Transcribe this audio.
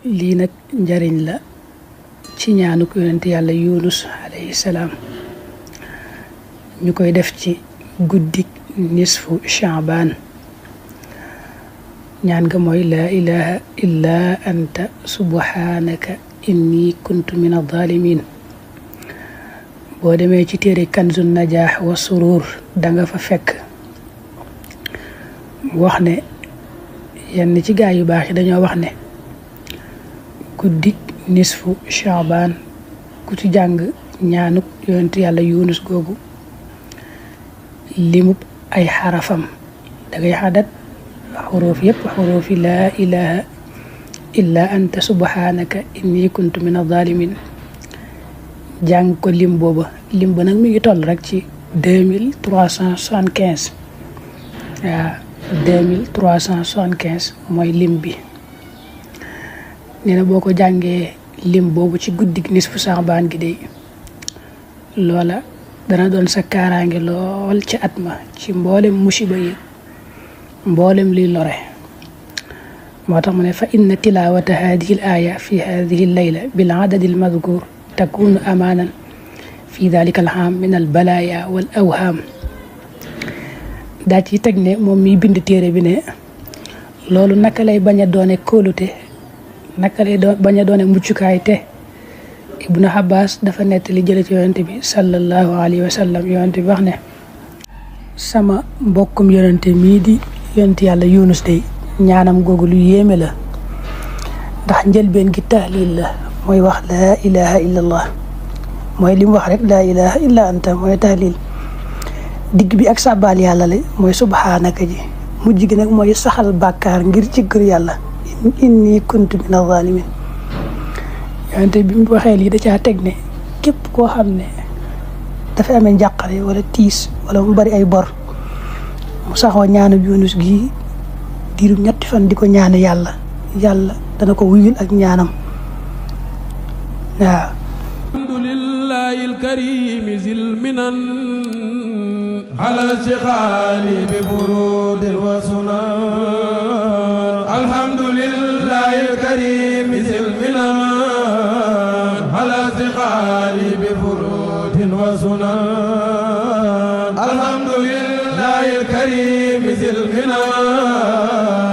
lii nag njariñ la ci ñaanuk yonent yàlla yunus alayhi salaam ñu koy def ci guddik nisfu Sha'ban ñaan nga mooy laa ilaha illa anta subhanaka inni kuntu min adh-dhalimin boo demee ci téere kanzun najaax wa surur danga fa fekk wax ne yenn ci gaa yu baax yi dañoo wax ne guddik nisfu Sha'ban ku ci jàng ñaanuk yonent yàlla yunus googu limub ay xarafam dangay xadat xuruuf yépp xuruufi laa ilaha illa anta subhanaka inni kuntu min adh-dhalimin jàng ko lim booba lim ba nag mi ngi toll rek ci 2375 waaw 2375 mooy lim bi nee na boo ko jàngee lim boobu ci guddik nisfu Sha'ban gi de loola dana doon sa kaaraange lool ci at ma ci mboolem musiba yi mboolem liy lore moo tax mu ne fa inna tilawata hadihi al aya fi hadihi al layla bil adadi al madhkur takunu amanan fi dhalika al ham min al balaya wal awham daa ci teg ne moom miy bind téere bi ne loolu naka lay bañ a doone kóolute naka lay bañ a doone muccukaay te Ibnu Abbas dafa nettali jële ci yonente bi sallallahu alayhi wa sallam yonente bi wax ne sama mbokkum yonente mii di yonente yàlla yunus day ñaanam googu lu yéeme la ndax njëlbeen gi tahlil la mooy wax laa ilaha illa allah mooy li mu wax rek laa ilaha illa anta mooy tahlil digg bi ak sàbbaal yàlla la mooy subhanaka ji mujj gi nag mooy saxal bàkkaar ngir jéggal yàlla inni kuntu min adh-dhalimin yonente bi mu waxee lii da caa teg ne képp koo xam ne dafa amee njàqare wala tiis wala mu bari ay bor mu saxoo ñaanu yunus gi diirum ñetti fan di ko ñaan yàlla dana ko wuyul ak ñaanam waaw alhamdulillahi alkarim zil minan ala shikhali bi furudin wa sunan alhamdulillahi alkarim zil minan ala shikhali bi furudin wa sunan alhamdulillahi alkarim zil minan